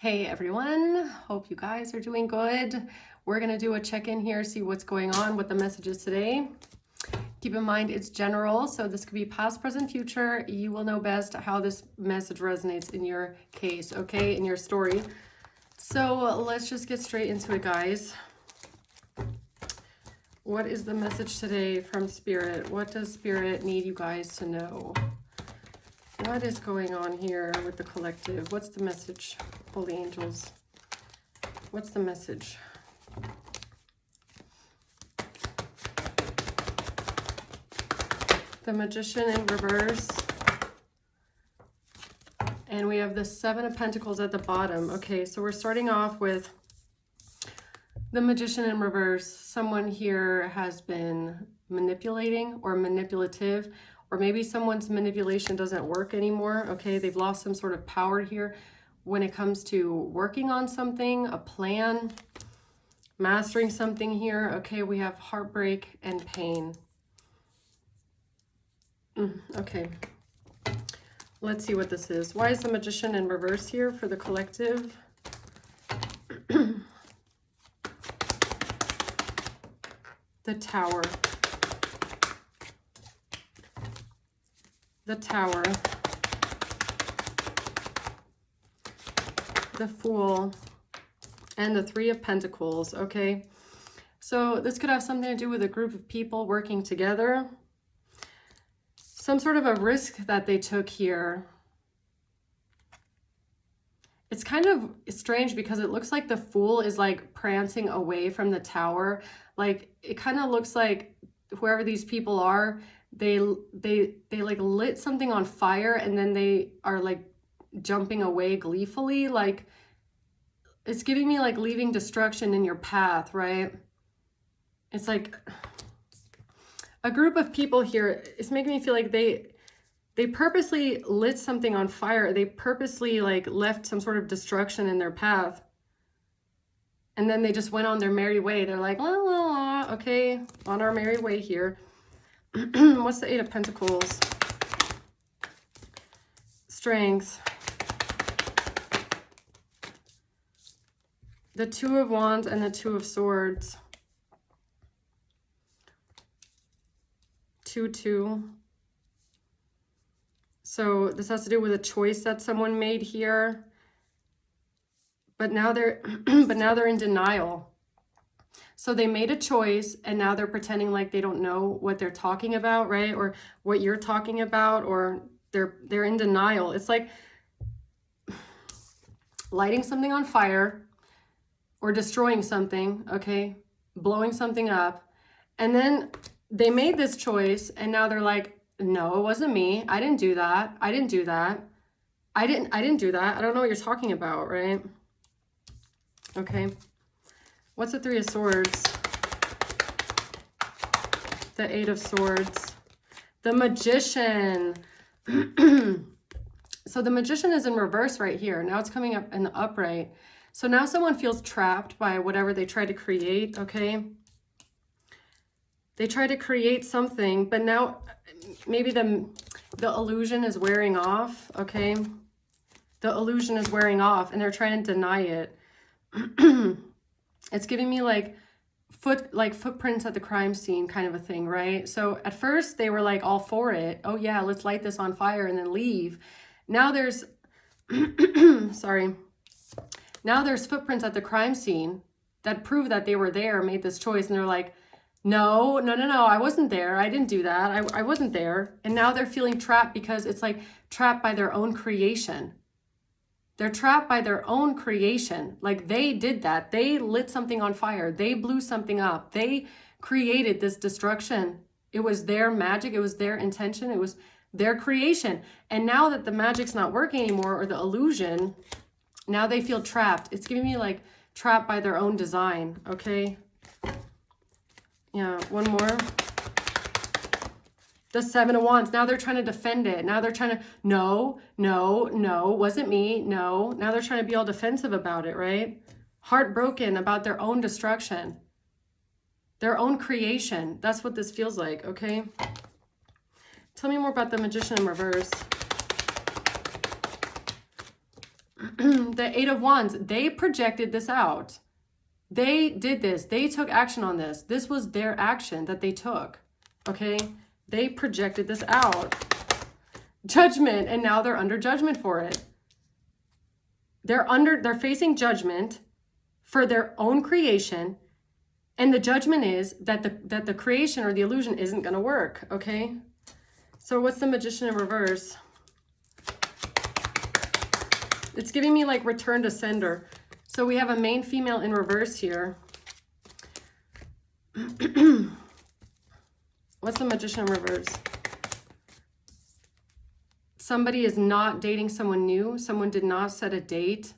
Hey everyone, hope you guys are doing good. We're gonna do a check-in here, see what's going on with the messages today. Keep in mind it's general, so this could be past, present, future. You will know best how this message resonates in your case, okay, in your story. So let's just get straight into it, guys. What is the message today from Spirit? What does Spirit need you guys to know? What is going on here with the collective? What's the message, Holy Angels? What's the message? The Magician in reverse. And we have the Seven of Pentacles at the bottom. Okay, so we're starting off with the Magician in reverse. Someone here has been manipulating or manipulative, or maybe someone's manipulation doesn't work anymore. Okay, they've lost some sort of power here when it comes to working on something, a plan, mastering something here. Okay, we have heartbreak and pain. Okay, let's see what this is. Why is the Magician in reverse here for the collective? The Tower. The Tower. The Fool. And the Three of Pentacles, okay? So this could have something to do with a group of people working together. Some sort of a risk that they took here. It's kind of strange because it looks like the Fool is like prancing away from the Tower. Like it kind of looks like whoever these people are, they like lit something on fire and then they are like jumping away gleefully. Like it's giving me like leaving destruction in your path, right? It's like a group of people here. It's making me feel like they purposely lit something on fire. They purposely like left some sort of destruction in their path. And then they just went on their merry way. They're like, la, la, la, okay, on our merry way here. What's the Eight of Pentacles? Strength. The Two of Wands and the Two of Swords. 2-2. So this has to do with a choice that someone made here. But now they're in denial. So they made a choice and now they're pretending like they don't know what they're talking about, right? Or what you're talking about, or they're in denial. It's like lighting something on fire or destroying something, okay? Blowing something up. And then they made this choice and now they're like, no, it wasn't me. I didn't do that. I didn't do that. I didn't do that. I don't know what you're talking about, right? Okay. What's the Three of Swords? The Eight of Swords. The Magician. So the Magician is in reverse right here. Now it's coming up in the upright. So now someone feels trapped by whatever they tried to create, okay? They try to create something, but now maybe the illusion is wearing off, okay? The illusion is wearing off and they're trying to deny it. It's giving me like footprints at the crime scene kind of a thing, right? So at first they were like all for it. Oh yeah, let's light this on fire and then leave. Now there's, sorry. Now there's footprints at the crime scene that prove that they were there, made this choice, and they're like, no, I wasn't there. I didn't do that. I wasn't there. And now they're feeling trapped because it's like trapped by their own creation. They're trapped by their own creation. Like they did that. They lit something on fire. They blew something up. They created this destruction. It was their magic. It was their intention. It was their creation. And now that the magic's not working anymore, or the illusion, now they feel trapped. It's giving me like trapped by their own design. Okay. Yeah, one more. The Seven of Wands. Now they're trying to defend it. Now they're trying to, no, wasn't me. No. Now they're trying to be all defensive about it, right? Heartbroken about their own destruction. Their own creation. That's what this feels like, okay? Tell me more about the Magician in reverse. The Eight of Wands, they projected this out. They did this. They took action on this. This was their action that they took. Okay? They projected this out. Judgment, and now they're under judgment for it. They're facing judgment for their own creation, and the judgment is that the creation or the illusion isn't going to work, okay? So what's the Magician in reverse? It's giving me like return to sender. So we have a main female in reverse here. What's the Magician in reverse? Somebody is not dating someone new. Someone did not set a date.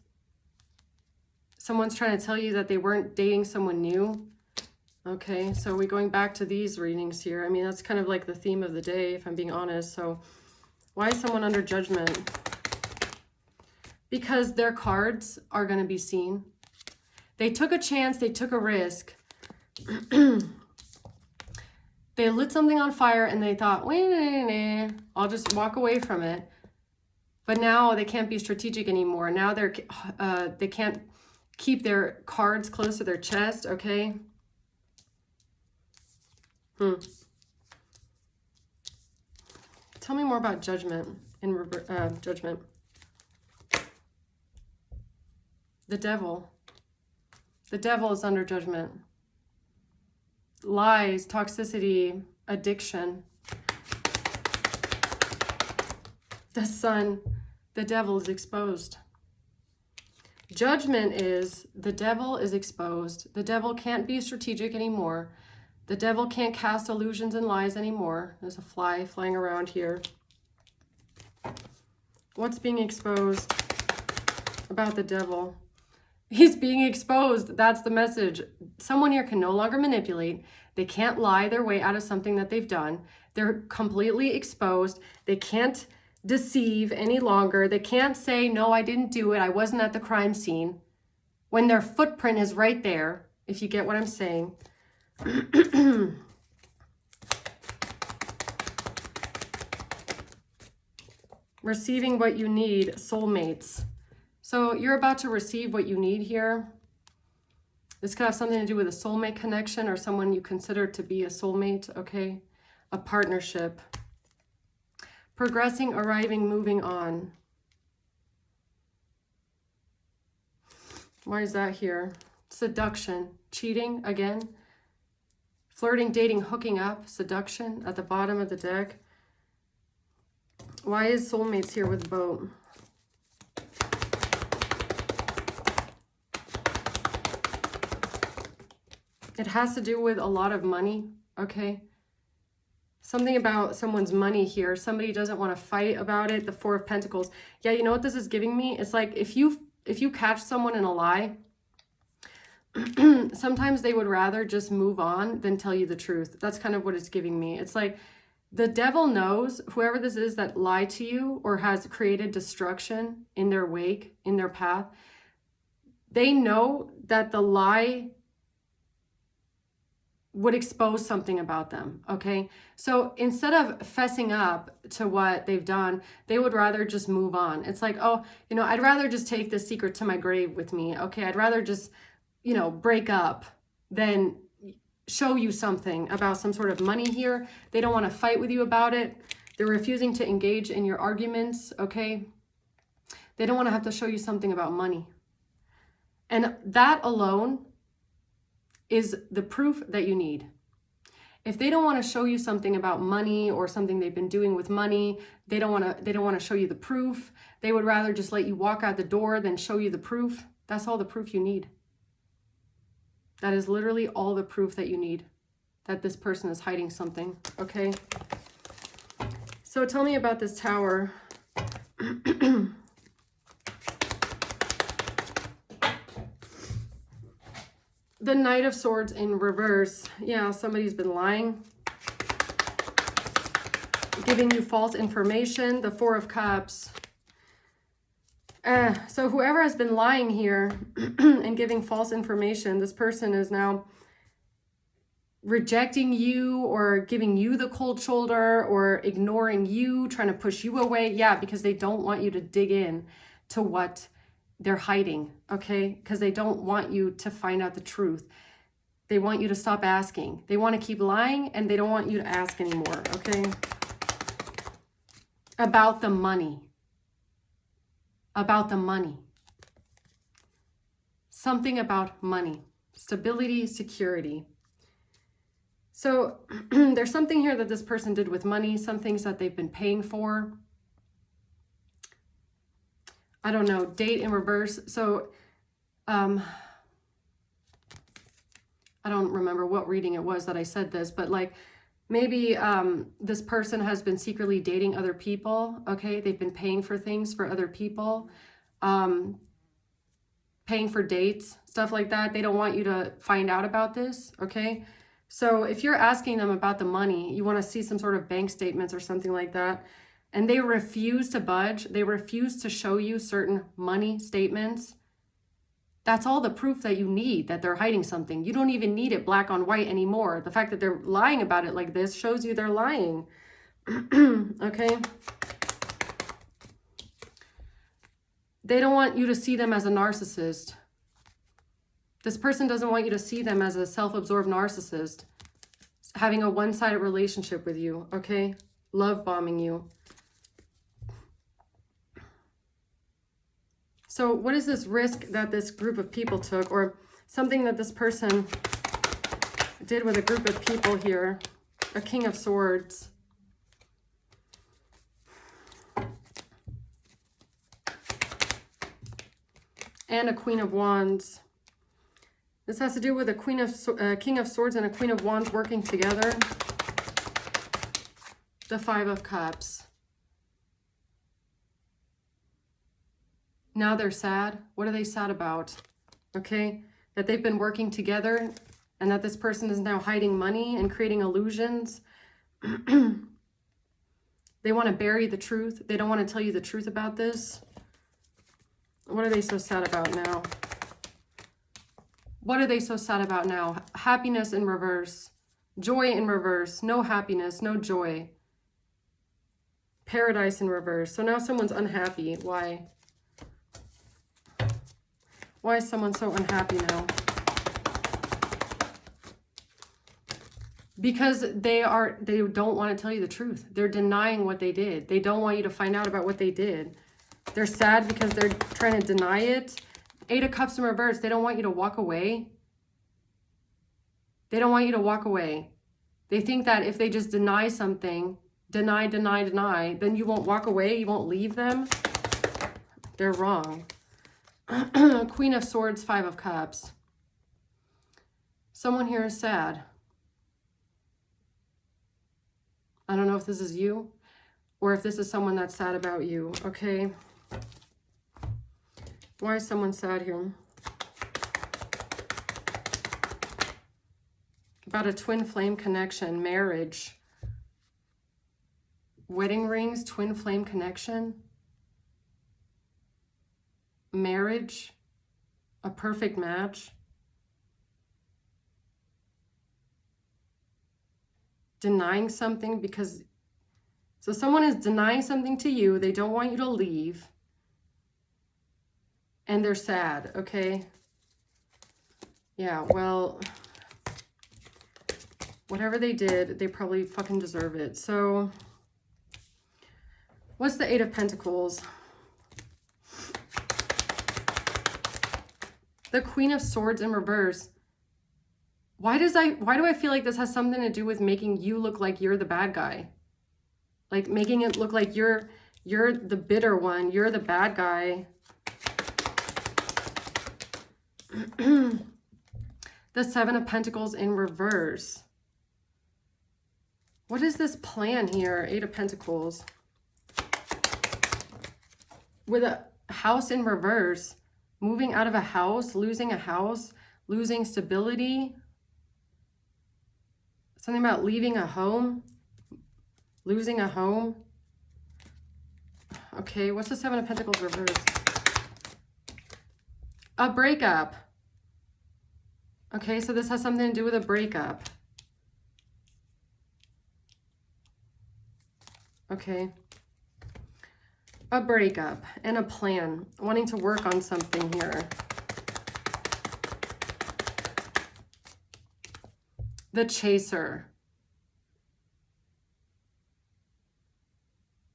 Someone's trying to tell you that they weren't dating someone new. Okay, so we're going back to these readings here. I mean, that's kind of like the theme of the day, if I'm being honest. So why is someone under judgment? Because their cards are going to be seen. They took a chance. They took a risk. They lit something on fire and they thought, wait, I'll just walk away from it. But now they can't be strategic anymore. Now they can't keep their cards close to their chest, okay? Tell me more about judgment in judgment. The devil. The devil is under judgment. Lies, toxicity, addiction. The sun, the devil is exposed. Judgment is the devil is exposed. The devil can't be strategic anymore. The devil can't cast illusions and lies anymore. There's a fly flying around here. What's being exposed about the devil? He's being exposed. That's the message. Someone here can no longer manipulate. They can't lie their way out of something that they've done. They're completely exposed. They can't deceive any longer. They can't say, no, I didn't do it. I wasn't at the crime scene. When their footprint is right there, if you get what I'm saying. Receiving what you need, soulmates. So you're about to receive what you need here. This could have something to do with a soulmate connection or someone you consider to be a soulmate, okay? A partnership. Progressing, arriving, moving on. Why is that here? Seduction, cheating again. Flirting, dating, hooking up, seduction at the bottom of the deck. Why is soulmates here with boat? It has to do with a lot of money, okay? Something about someone's money here. Somebody doesn't want to fight about it. The Four of Pentacles. Yeah, you know what this is giving me? It's like if you catch someone in a lie, sometimes they would rather just move on than tell you the truth. That's kind of what it's giving me. It's like the devil knows, whoever this is that lied to you or has created destruction in their wake, in their path, they know that the lie would expose something about them, okay? So instead of fessing up to what they've done, they would rather just move on. It's like, oh, you know, I'd rather just take this secret to my grave with me, okay? I'd rather just, you know, break up than show you something about some sort of money here. They don't want to fight with you about it. They're refusing to engage in your arguments, okay? They don't want to have to show you something about money. And that alone is the proof that you need. If they don't want to show you something about money or something they've been doing with money, they don't want to show you the proof. They would rather just let you walk out the door than show you the proof. That's all the proof you need. That is literally all the proof that you need that this person is hiding something, okay? So tell me about this Tower. The Knight of Swords in reverse. Yeah, somebody's been lying. Giving you false information. The Four of Cups. So whoever has been lying here and giving false information, this person is now rejecting you or giving you the cold shoulder or ignoring you, trying to push you away. Yeah, because they don't want you to dig in to what they're hiding, okay? Because they don't want you to find out the truth. They want you to stop asking. They want to keep lying, and they don't want you to ask anymore, okay? About the money. About the money. Something about money. Stability, security. So there's something here that this person did with money, some things that they've been paying for. I don't know, date in reverse. So I don't remember what reading it was that I said this, but like maybe this person has been secretly dating other people, okay? They've been paying for things for other people, paying for dates, stuff like that. They don't want you to find out about this, okay? So if you're asking them about the money, you want to see some sort of bank statements or something like that, and they refuse to budge, they refuse to show you certain money statements, that's all the proof that you need that they're hiding something. You don't even need it black on white anymore. The fact that they're lying about it like this shows you they're lying. Okay? They don't want you to see them as a narcissist. This person doesn't want you to see them as a self-absorbed narcissist, having a one-sided relationship with you, okay? Love bombing you. So what is this risk that this group of people took, or something that this person did with a group of people here? A King of Swords. And a Queen of Wands. This has to do with a King of Swords and a Queen of Wands working together. The Five of Cups. Now they're sad. What are they sad about? Okay, that they've been working together and that this person is now hiding money and creating illusions. They want to bury the truth. They don't want to tell you the truth about this. What are they so sad about now? What are they so sad about now? Happiness in reverse. Joy in reverse. No happiness, no joy. Paradise in reverse. So now someone's unhappy. Why? Why is someone so unhappy now? Because they don't want to tell you the truth. They're denying what they did. They don't want you to find out about what they did. They're sad because they're trying to deny it. Eight of Cups in reverse. They don't want you to walk away. They don't want you to walk away. They think that if they just deny something, deny, then you won't walk away. You won't leave them. They're wrong. Queen of Swords, Five of Cups. Someone here is sad. I don't know if this is you or if this is someone that's sad about you, okay? Why is someone sad here? About a twin flame connection, marriage. Wedding rings, twin flame connection. Marriage, a perfect match. Denying something because, so someone is denying something to you. They don't want you to leave. And they're sad, okay? Yeah, well, whatever they did, they probably fucking deserve it. So, what's the Eight of Pentacles? The Queen of Swords in reverse. Why do I feel like this has something to do with making you look like you're the bad guy? Like making it look like you're the bitter one, you're the bad guy. The Seven of Pentacles in reverse. What is this plan here? Eight of Pentacles. With a house in reverse. Moving out of a house, losing stability. Something about leaving a home, losing a home. Okay, what's the Seven of Pentacles reverse? A breakup. Okay, so this has something to do with a breakup. Okay. A breakup and a plan, wanting to work on something here. The chaser.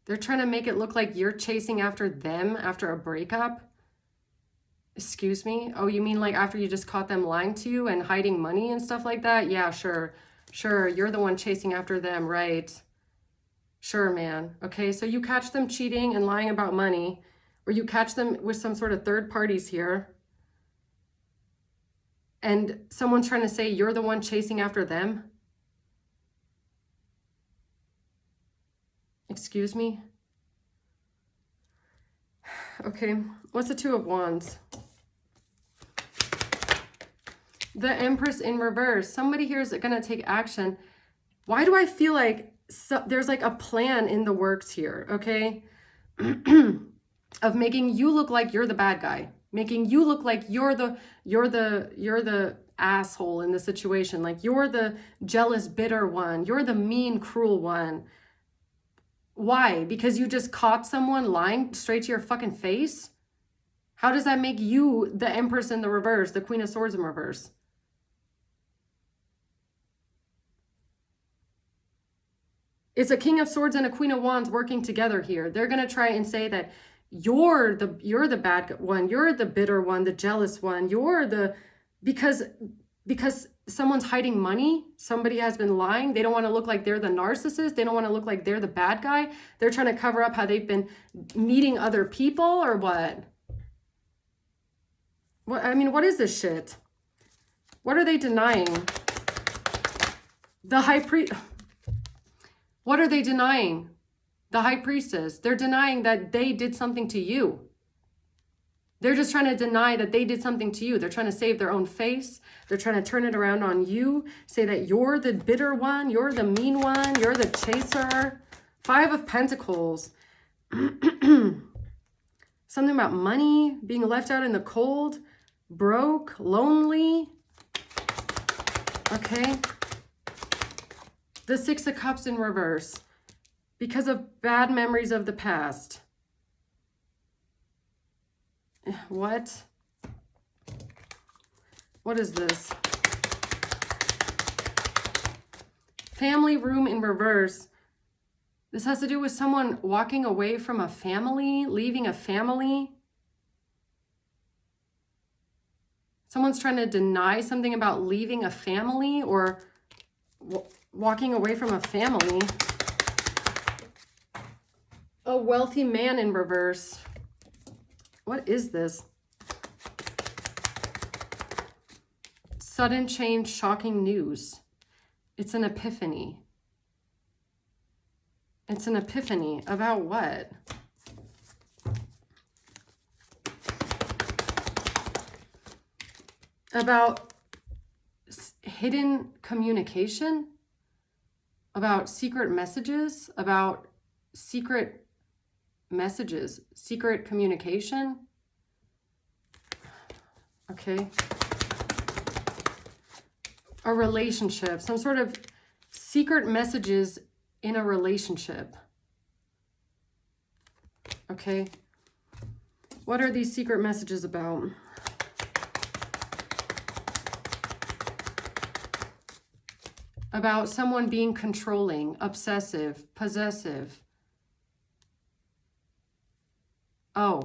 They're trying to make it look like you're chasing after them after a breakup. Excuse me? Oh, you mean like after you just caught them lying to you and hiding money and stuff like that? Yeah, sure. Sure, you're the one chasing after them, right? Sure, man. Okay, so you catch them cheating and lying about money, or you catch them with some sort of third parties here, and someone's trying to say you're the one chasing after them? Excuse me? Okay, what's the Two of Wands? The Empress in reverse. Somebody here is going to take action. Why do I feel like there's like a plan in the works here, okay? Of making you look like you're the bad guy, making you look like you're the asshole in the situation, like you're the jealous, bitter one, you're the mean, cruel one. Why? Because you just caught someone lying straight to your fucking face? How does that make you the Empress in the reverse, the Queen of Swords in reverse? It's a King of Swords and a Queen of Wands working together here. They're going to try and say that you're the bad one, you're the bitter one, the jealous one, you're the because someone's hiding money, somebody has been lying. They don't want to look like they're the narcissist. They don't want to look like they're the bad guy. They're trying to cover up how they've been meeting other people or what? What, I mean, what is this shit? What are they denying? The high priest. What are they denying? The high priestess. They're denying that they did something to you. They're just trying to deny that they did something to you. They're trying to save their own face. They're trying to turn it around on you. Say that you're the bitter one. You're the mean one. You're the chaser. Five of Pentacles. Something about money, being left out in the cold, broke, lonely. Okay. The Six of Cups in reverse. Because of bad memories of the past. What? What is this? Family room in reverse. This has to do with someone walking away from a family, leaving a family. Someone's trying to deny something about leaving a family or walking away from a family. A wealthy man in reverse. What is this? Sudden change, shocking news. It's an epiphany. It's an epiphany about what? About hidden communication? About secret messages? About secret messages, secret communication. Okay. A relationship, some sort of secret messages in a relationship. Okay. What are these secret messages about? About someone being controlling, obsessive, possessive. Oh,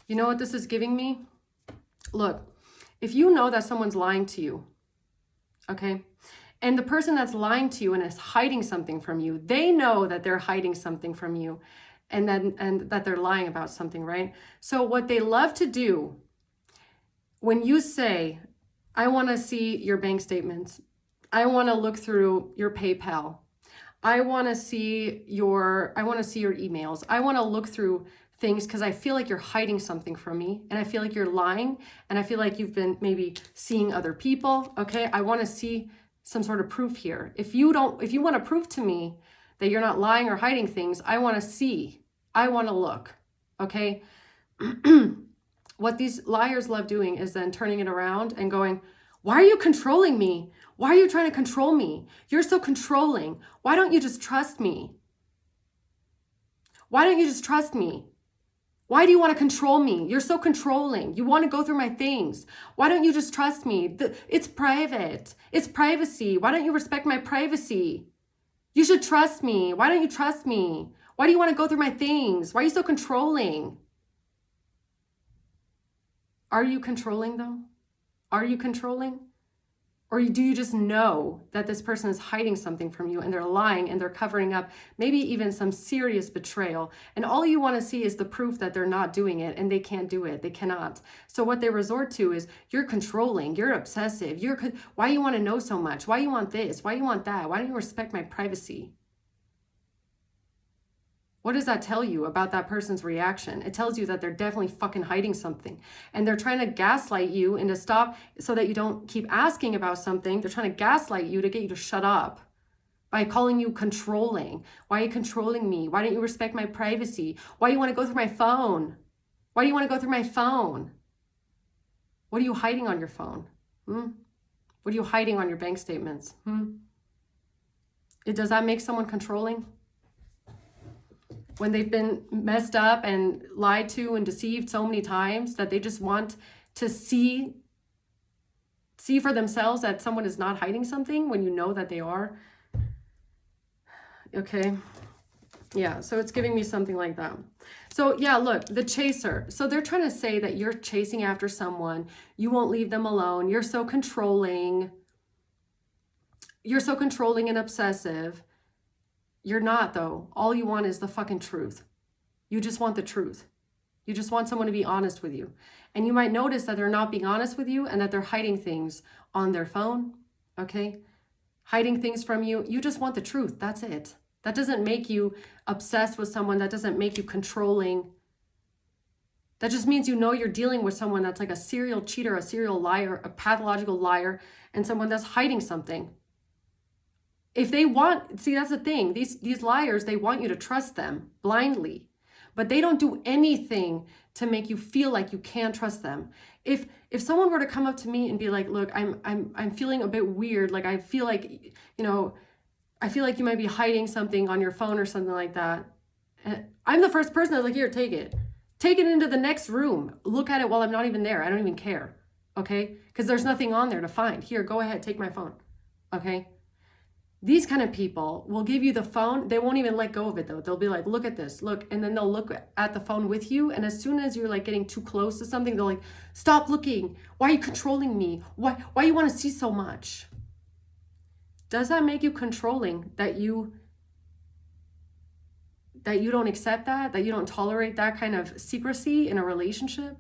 you know what this is giving me? Look, if you know that someone's lying to you, okay, and the person that's lying to you and is hiding something from you, they know that they're hiding something from you and that they're lying about something, right? So what they love to do when you say, I want to see your bank statements, I want to look through your PayPal, I want to see your emails, I want to look through things because I feel like you're hiding something from me and I feel like you're lying and I feel like you've been maybe seeing other people. Okay, I want to see some sort of proof here. If you want to prove to me that you're not lying or hiding things, I want to see, I want to look. Okay. What these liars love doing is then turning it around and going, why are you controlling me? Why are you trying to control me? You're so controlling. Why don't you just trust me? Why don't you just trust me? Why do you want to control me? You're so controlling. You want to go through my things. Why don't you just trust me? It's private. It's privacy. Why don't you respect my privacy? You should trust me. Why don't you trust me? Why do you want to go through my things? Why are you so controlling? Are you controlling though? Are you controlling? Or do you just know that this person is hiding something from you and they're lying and they're covering up maybe even some serious betrayal, and all you want to see is the proof that they're not doing it and they can't do it. They cannot. So what they resort to is, you're controlling, you're obsessive, why you want to know so much? Why you want this? Why you want that? Why don't you respect my privacy? What does that tell you about that person's reaction? It tells you that they're definitely fucking hiding something. And they're trying to gaslight you into stop so that you don't keep asking about something. They're trying to gaslight you to get you to shut up by calling you controlling. Why are you controlling me? Why don't you respect my privacy? Why do you want to go through my phone? Why do you want to go through my phone? What are you hiding on your phone? What are you hiding on your bank statements? Does that make someone controlling? When they've been messed up and lied to and deceived so many times that they just want to see for themselves that someone is not hiding something when you know that they are. Okay. Yeah, so it's giving me something like that. So yeah, look, the chaser. So they're trying to say that you're chasing after someone. You won't leave them alone. You're so controlling. You're so controlling and obsessive. You're not, though. All you want is the fucking truth. You just want the truth. You just want someone to be honest with you. And you might notice that they're not being honest with you and that they're hiding things on their phone, okay? Hiding things from you. You just want the truth. That's it. That doesn't make you obsessed with someone. That doesn't make you controlling. That just means you know you're dealing with someone that's like a serial cheater, a serial liar, a pathological liar, and someone that's hiding something. If they want, see, that's the thing. These liars, they want you to trust them blindly, but they don't do anything to make you feel like you can trust them. If someone were to come up to me and be like, look, I'm feeling a bit weird. Like, I feel like, I feel like you might be hiding something on your phone or something like that. And I'm the first person that's like, here, take it. Take it into the next room. Look at it while I'm not even there. I don't even care. Okay? Because there's nothing on there to find. Here, go ahead, take my phone. Okay? These kind of people will give you the phone. They won't even let go of it though. They'll be like, look at this, look. And then they'll look at the phone with you. And as soon as you're like getting too close to something, they're like, stop looking. Why are you controlling me? Why you want to see so much? Does that make you controlling, that you don't accept that you don't tolerate that kind of secrecy in a relationship?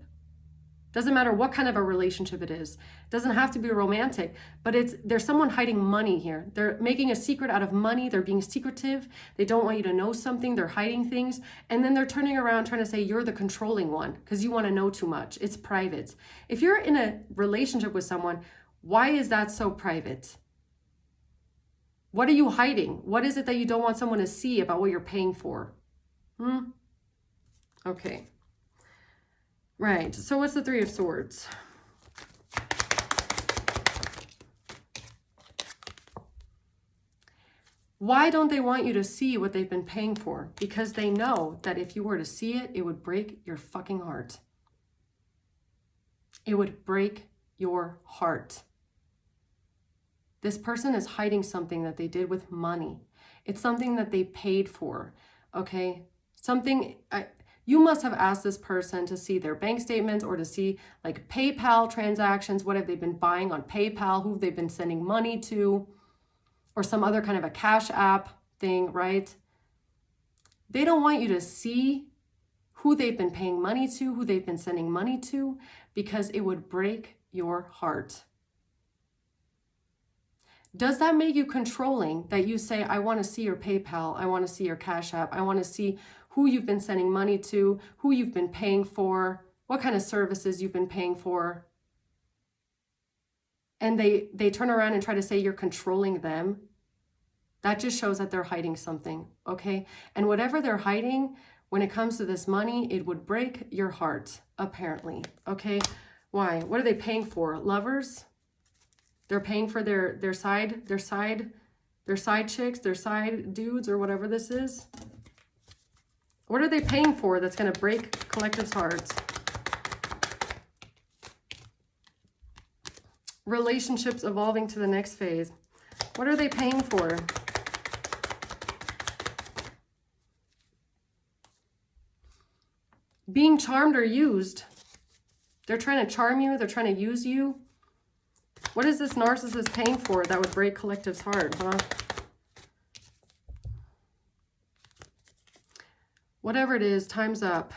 Doesn't matter what kind of a relationship it is. It doesn't have to be romantic, but there's someone hiding money here. They're making a secret out of money. They're being secretive. They don't want you to know something. They're hiding things. And then they're turning around trying to say you're the controlling one because you want to know too much. It's private. If you're in a relationship with someone, why is that so private? What are you hiding? What is it that you don't want someone to see about what you're paying for? Okay. Right, so what's the Three of Swords? Why don't they want you to see what they've been paying for? Because they know that if you were to see it, it would break your fucking heart. It would break your heart. This person is hiding something that they did with money. It's something that they paid for, okay? You must have asked this person to see their bank statements or to see like PayPal transactions. What have they been buying on PayPal? Who have they been sending money to? Or some other kind of a cash app thing, right? They don't want you to see who they've been paying money to, who they've been sending money to, because it would break your heart. Does that make you controlling, that you say, I want to see your PayPal, I want to see your Cash App, I want to see who you've been sending money to, who you've been paying for, what kind of services you've been paying for? And they turn around and try to say you're controlling them. That just shows that they're hiding something, okay? And whatever they're hiding, when it comes to this money, it would break your heart, apparently, okay? Why? What are they paying for? Lovers? They're paying for their side chicks, their side dudes, or whatever this is. What are they paying for that's going to break collective's hearts? Relationships evolving to the next phase. What are they paying for? Being charmed or used. They're trying to charm you. They're trying to use you. What is this narcissist paying for that would break collective's heart, huh? Whatever it is, time's up.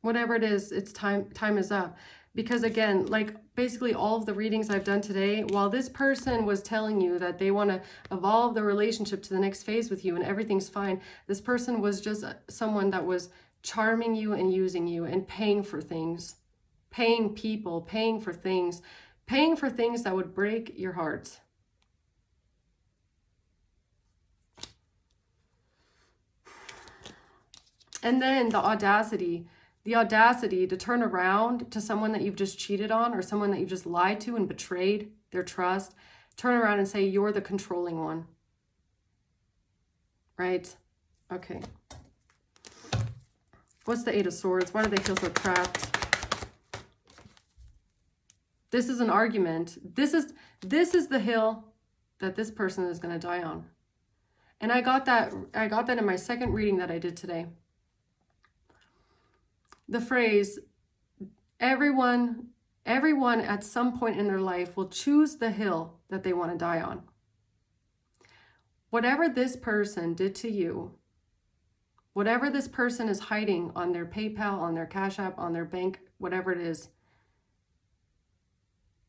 Whatever it is, it's time is up. Because again, like basically all of the readings I've done today, while this person was telling you that they want to evolve the relationship to the next phase with you and everything's fine, this person was just someone that was charming you and using you and paying for things, paying people, paying for things that would break your heart. And then the audacity to turn around to someone that you've just cheated on or someone that you've just lied to and betrayed their trust, turn around and say, you're the controlling one. Right? Okay. What's the Eight of Swords? Why do they feel so trapped? This is an argument. This is the hill that this person is going to die on. And I got that in my second reading that I did today. The phrase, everyone at some point in their life will choose the hill that they want to die on. Whatever this person did to you, whatever this person is hiding on their PayPal, on their Cash App, on their bank, whatever it is,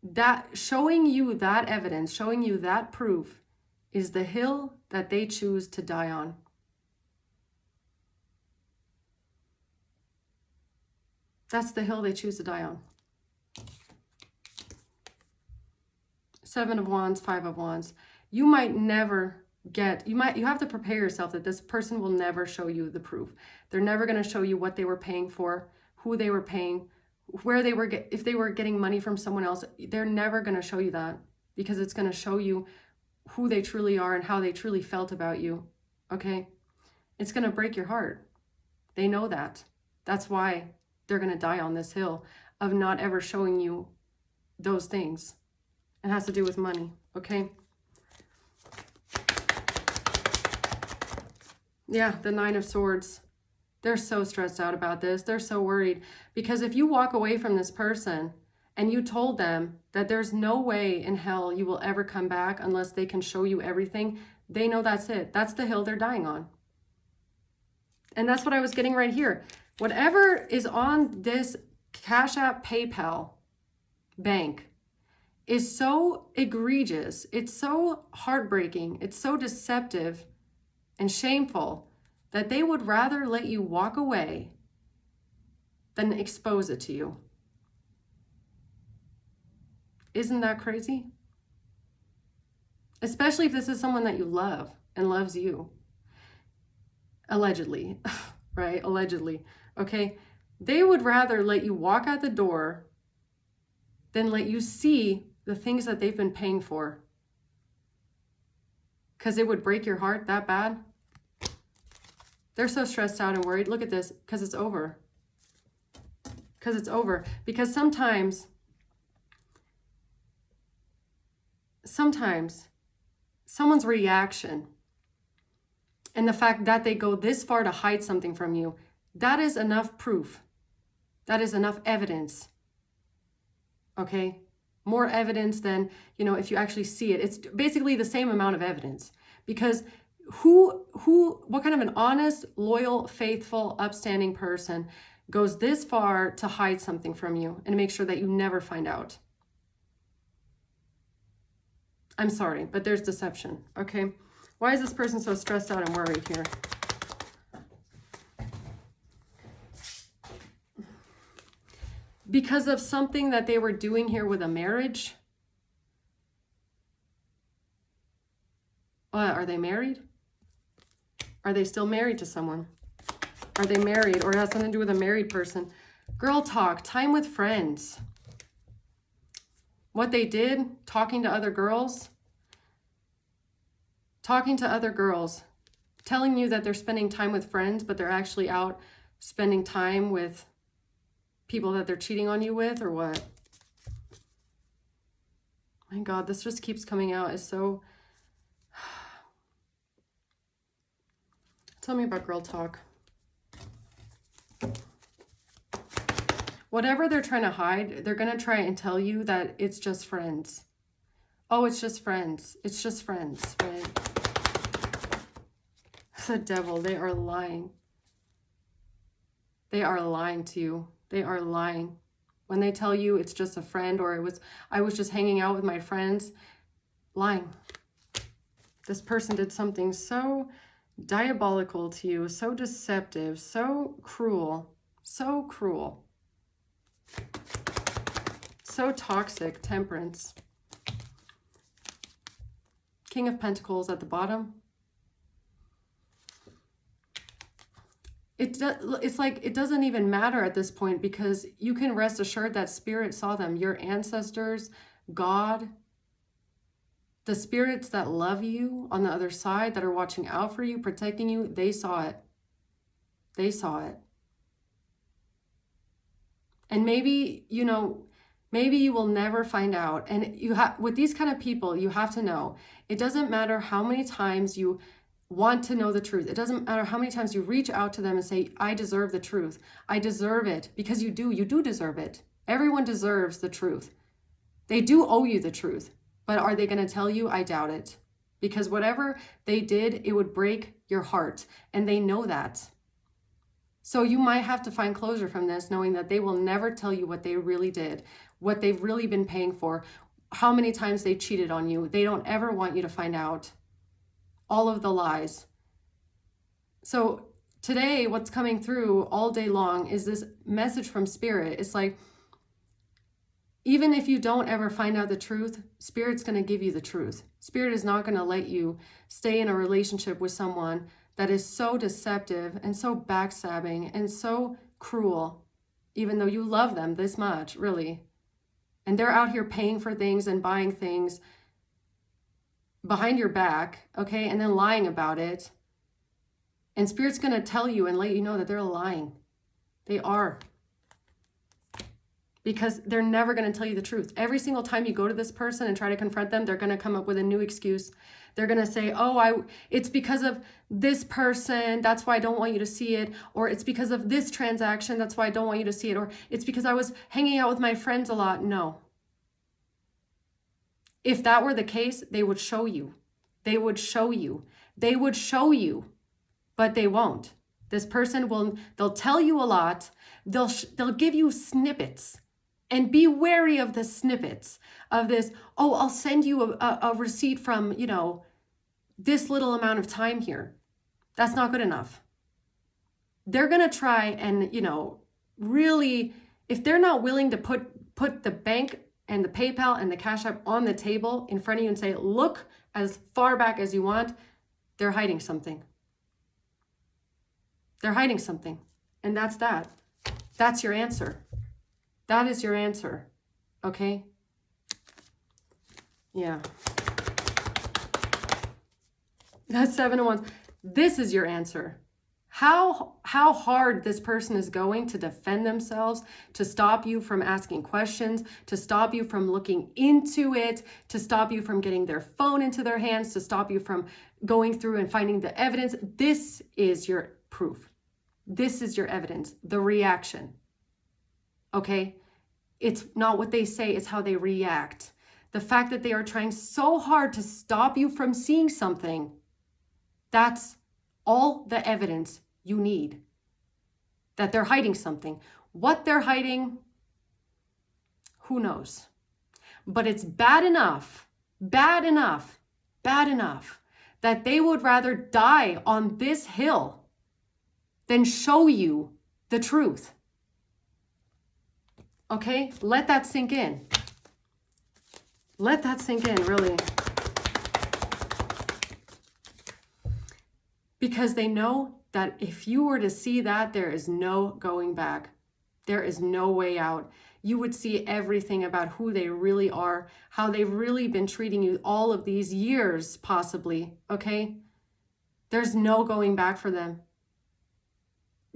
that showing you that evidence, showing you that proof is the hill that they choose to die on. That's the hill they choose to die on. Seven of Wands, Five of Wands. You might never get, you have to prepare yourself that this person will never show you the proof. They're never going to show you what they were paying for, who they were paying, where they were, if they were getting money from someone else. They're never going to show you that because it's going to show you who they truly are and how they truly felt about you. Okay? It's going to break your heart. They know that. That's why they're going to die on this hill of not ever showing you those things. It has to do with money, okay? Yeah, the Nine of Swords. They're so stressed out about this. They're so worried. Because if you walk away from this person and you told them that there's no way in hell you will ever come back unless they can show you everything, they know that's it. That's the hill they're dying on. And that's what I was getting right here. Whatever is on this Cash App, PayPal, bank is so egregious. It's so heartbreaking. It's so deceptive and shameful that they would rather let you walk away than expose it to you. Isn't that crazy? Especially if this is someone that you love and loves you. Allegedly, right? Allegedly. Okay, they would rather let you walk out the door than let you see the things that they've been paying for. Because it would break your heart that bad. They're so stressed out and worried. Look at this, because it's over. Because it's over. Because sometimes someone's reaction and the fact that they go this far to hide something from you, that is enough proof. That is enough evidence. Okay? More evidence than, if you actually see it. It's basically the same amount of evidence. Because what kind of an honest, loyal, faithful, upstanding person goes this far to hide something from you and make sure that you never find out? I'm sorry, but there's deception, okay? Why is this person so stressed out and worried here? Because of something that they were doing here with a marriage? Are they married? Are they still married to someone? Are they married or it has something to do with a married person? Girl talk, time with friends. What they did, talking to other girls. talking to other girls, telling you that they're spending time with friends, but they're actually out spending time with people that they're cheating on you with, or what? My God, this just keeps coming out. It's so... Tell me about girl talk. Whatever they're trying to hide, they're going to try and tell you that it's just friends. Oh, it's just friends. It's just friends, right? It's the devil. They are lying. They are lying to you. They are lying. When they tell you it's just a friend, or I was just hanging out with my friends, lying. This person did something so diabolical to you, so deceptive, so cruel, so toxic. Temperance. King of Pentacles at the bottom. It's like it doesn't even matter at this point, because you can rest assured that Spirit saw them. Your ancestors, God, the spirits that love you on the other side, that are watching out for you, protecting you, they saw it. They saw it. And maybe, maybe you will never find out. And with these kind of people, you have to know, it doesn't matter how many times you want to know the truth. It doesn't matter how many times you reach out to them and say, I deserve the truth. I deserve it. Because you do deserve it. Everyone deserves the truth. They do owe you the truth. But are they going to tell you? I doubt it. Because whatever they did, it would break your heart. And they know that. So you might have to find closure from this, knowing that they will never tell you what they really did, what they've really been paying for, how many times they cheated on you. They don't ever want you to find out all of the lies. So today, what's coming through all day long is this message from Spirit. It's like, even if you don't ever find out the truth, Spirit's going to give you the truth. Spirit is not going to let you stay in a relationship with someone that is so deceptive and so backstabbing and so cruel, even though you love them this much, really. And they're out here paying for things and buying things behind your back, okay, and then lying about it. And Spirit's going to tell you and let you know that they're lying. They are. Because they're never going to tell you the truth. Every single time you go to this person and try to confront them, they're going to come up with a new excuse. They're going to say, oh, it's because of this person, that's why I don't want you to see it. Or it's because of this transaction, that's why I don't want you to see it. Or it's because I was hanging out with my friends a lot. No. If that were the case, they would show you. They would show you. They would show you. But they won't. This person they'll tell you a lot. They'll give you snippets. And be wary of the snippets of this. Oh, I'll send you a receipt from, this little amount of time here. That's not good enough. They're going to try and, really, if they're not willing to put the bank and the PayPal and the Cash App on the table in front of you and say, look as far back as you want, they're hiding something. They're hiding something. And that's that. That's your answer. That is your answer, okay? Yeah. That's 7 of Wands. This is your answer. How hard this person is going to defend themselves, to stop you from asking questions, to stop you from looking into it, to stop you from getting their phone into their hands, to stop you from going through and finding the evidence. This is your proof. This is your evidence, the reaction. Okay, it's not what they say, it's how they react. The fact that they are trying so hard to stop you from seeing something, that's all the evidence you need. That they're hiding something. What they're hiding, who knows? But it's bad enough that they would rather die on this hill than show you the truth. Okay, let that sink in. Let that sink in, really. Because they know that if you were to see that, there is no going back. There is no way out. you would see everything about who they really are, how they've really been treating you all of these years, possibly, okay? There's no going back for them.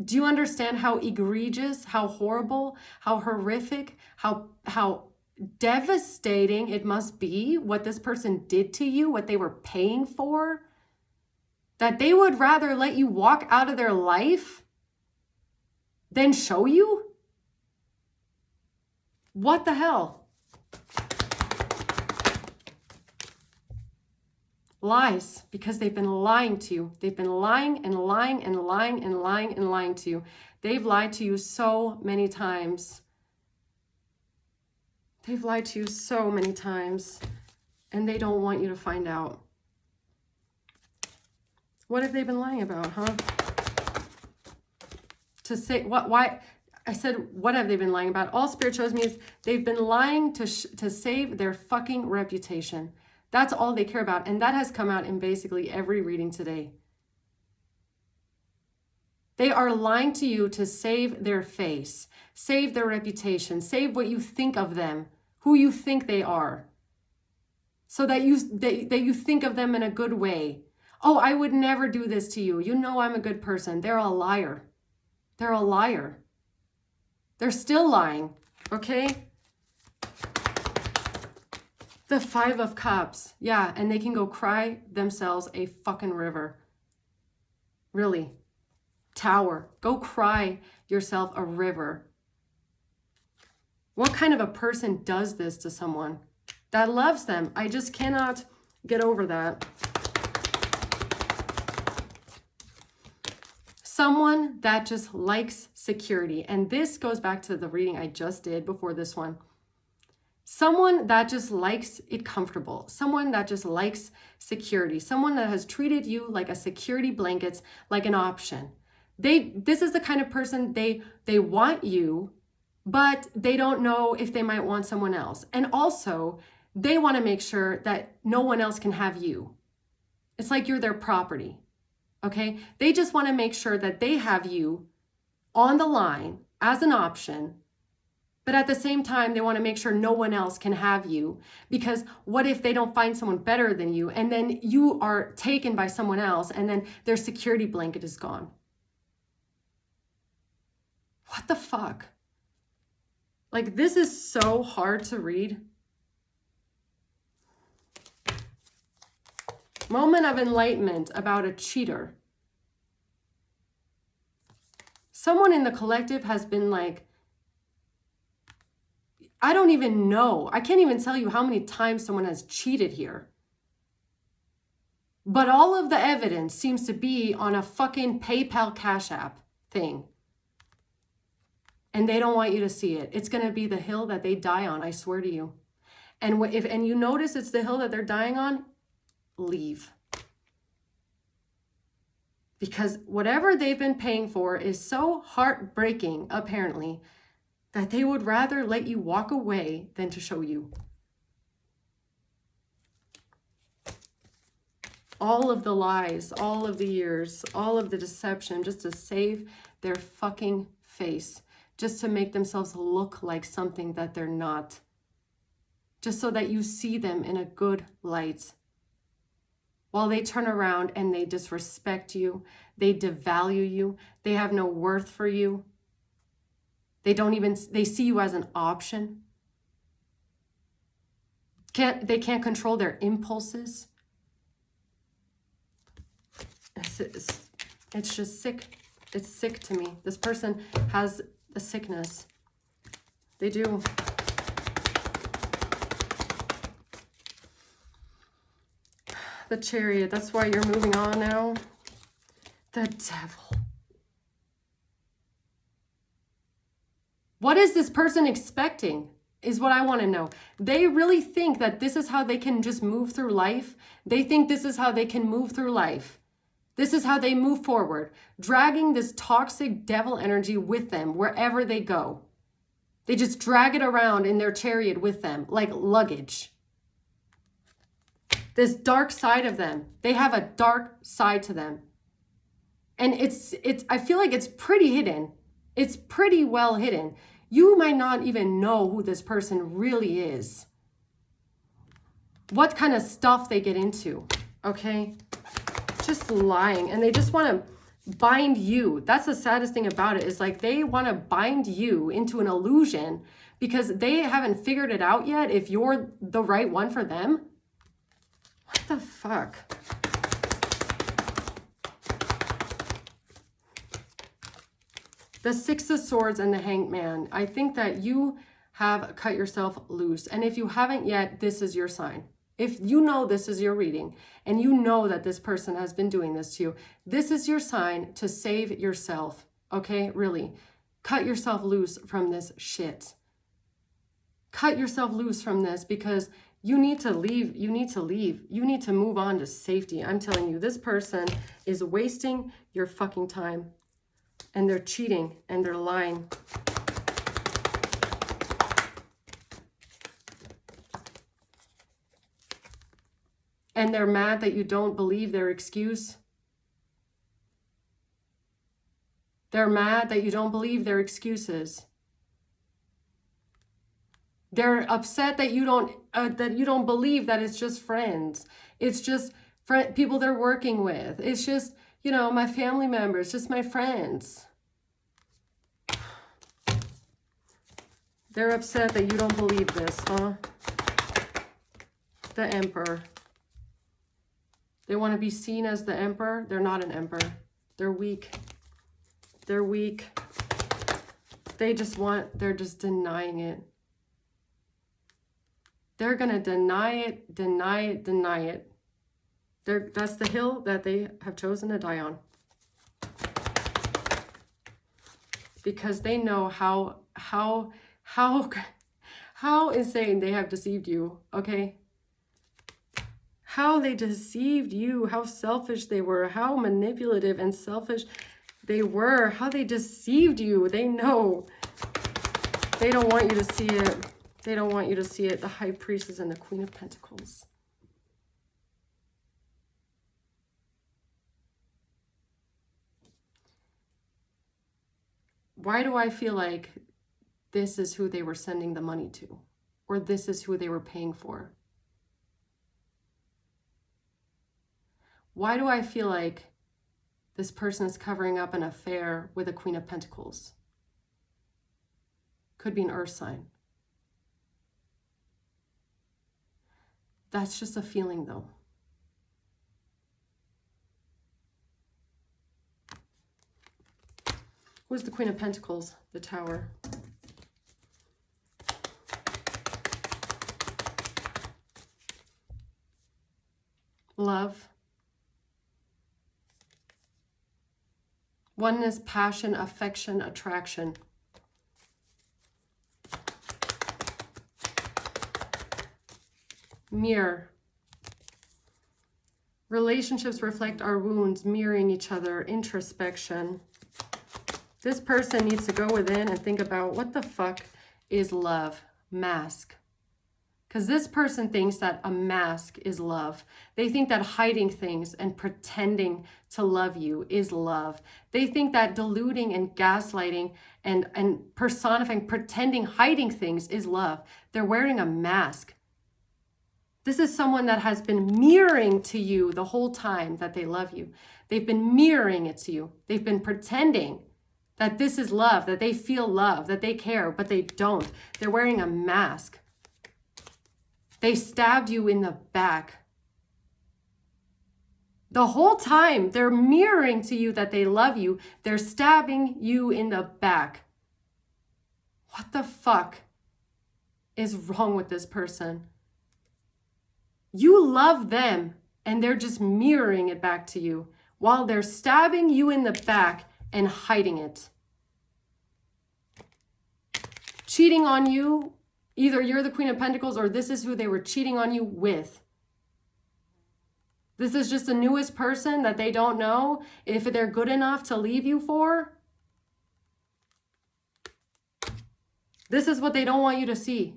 Do you understand how egregious, how horrible, how horrific, how devastating it must be what this person did to you, what they were paying for? That they would rather let you walk out of their life than show you? What the hell? Lies, because they've been lying to you. They've been lying and lying and lying and lying and lying to you. They've lied to you so many times. They've lied to you so many times, and they don't want you to find out. What have they been lying about, huh? To say, why? I said, what have they been lying about? All Spirit shows me is they've been lying to save their fucking reputation. That's all they care about. And that has come out in basically every reading today. They are lying to you to save their face, save their reputation, save what you think of them, who you think they are, so that you think of them in a good way. Oh, I would never do this to you. You know I'm a good person. They're a liar. They're a liar. They're still lying, okay? The 5 of Cups. Yeah, and they can go cry themselves a fucking river. Really. Tower. Go cry yourself a river. What kind of a person does this to someone that loves them? I just cannot get over that. Someone that just likes security. And this goes back to the reading I just did before this one. Someone that just likes it comfortable. Someone that just likes security. Someone that has treated you like a security blanket, like an option. This is the kind of person they want you, but they don't know if they might want someone else. And also, they want to make sure that no one else can have you. It's like you're their property. Okay, they just want to make sure that they have you on the line as an option, but at the same time, they want to make sure no one else can have you, because what if they don't find someone better than you, and then you are taken by someone else, and then their security blanket is gone? What the fuck? Like, this is so hard to read. Moment of enlightenment about a cheater. Someone in the collective has been like, I don't even know. I can't even tell you how many times someone has cheated here. But all of the evidence seems to be on a fucking PayPal Cash App thing. And they don't want you to see it. It's going to be the hill that they die on, I swear to you. And if you notice it's the hill that they're dying on, leave. Because whatever they've been paying for is so heartbreaking, apparently, that they would rather let you walk away than to show you. All of the lies, all of the years, all of the deception, just to save their fucking face, just to make themselves look like something that they're not, just so that you see them in a good light. While they turn around and they disrespect you, they devalue you, they have no worth for you. They see you as an option. They can't control their impulses. It's just sick. It's sick to me. This person has a sickness. They do. The Chariot, that's why you're moving on now. The Devil. What is this person expecting is what I want to know. They really think that this is how they can just move through life. They think this is how they can move through life. This is how they move forward, dragging this toxic devil energy with them wherever they go. They just drag it around in their chariot with them like luggage. This dark side of them. They have a dark side to them. And I feel like it's pretty hidden. It's pretty well hidden. You might not even know who this person really is. What kind of stuff they get into, okay? Just lying. And they just want to bind you. That's the saddest thing about it, is like they want to bind you into an illusion because they haven't figured it out yet if you're the right one for them. What the fuck? The Six of Swords and the Hanged Man. I think that you have cut yourself loose. And if you haven't yet, this is your sign. If you know this is your reading and you know that this person has been doing this to you, this is your sign to save yourself. Okay, really. Cut yourself loose from this shit. Cut yourself loose from this because you need to leave. You need to leave. You need to move on to safety. I'm telling you, this person is wasting your fucking time. And they're cheating and they're lying. And they're mad that you don't believe their excuse. They're mad that you don't believe their excuses. They're upset that you don't believe that it's just friends. It's just people they're working with. It's just, you know, my family members, just my friends. They're upset that you don't believe this, huh? The Emperor. They want to be seen as the Emperor. They're not an Emperor. They're weak. They're weak. They're just denying it. They're going to deny it, deny it, deny it. That's the hill that they have chosen to die on. Because they know how insane they have deceived you, okay? How they deceived you, how selfish they were, how manipulative and selfish they were, how they deceived you. They know. They don't want you to see it. They don't want you to see it. The High Priestess and the Queen of Pentacles. Why do I feel like this is who they were sending the money to? Or this is who they were paying for? Why do I feel like this person is covering up an affair with a Queen of Pentacles? Could be an earth sign. That's just a feeling though. Who's the Queen of Pentacles? The Tower. Love. Oneness, passion, affection, attraction. Mirror. Relationships reflect our wounds, mirroring each other, introspection. This person needs to go within and think about what the fuck is love? Mask. Because this person thinks that a mask is love. They think that hiding things and pretending to love you is love. They think that deluding and gaslighting and personifying, pretending, hiding things is love. They're wearing a mask. This is someone that has been mirroring to you the whole time that they love you. They've been mirroring it to you. They've been pretending that this is love, that they feel love, that they care, but they don't. They're wearing a mask. They stabbed you in the back. The whole time they're mirroring to you that they love you, they're stabbing you in the back. What the fuck is wrong with this person? You love them and they're just mirroring it back to you while they're stabbing you in the back and hiding it. Cheating on you. Either you're the Queen of Pentacles or this is who they were cheating on you with. This is just the newest person that they don't know if they're good enough to leave you for. This is what they don't want you to see.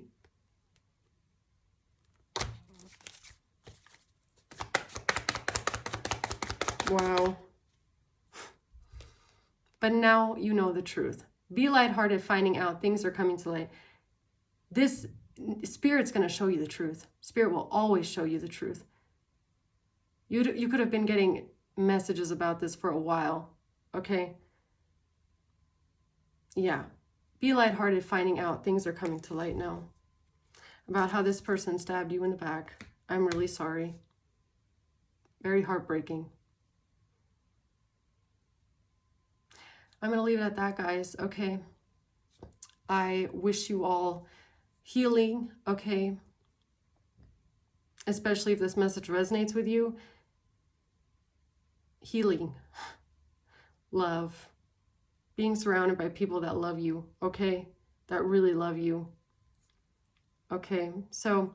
Wow. But now you know the truth. Be lighthearted, finding out things are coming to light. This Spirit's going to show you the truth. Spirit will always show you the truth. You could have been getting messages about this for a while, okay? Yeah. Be lighthearted, finding out things are coming to light now about how this person stabbed you in the back. I'm really sorry. Very heartbreaking. I'm going to leave it at that, guys, okay? I wish you all healing, okay? Especially if this message resonates with you. Healing, love, being surrounded by people that love you, okay? That really love you. Okay, so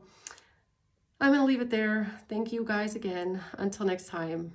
I'm going to leave it there. Thank you guys again. Until next time.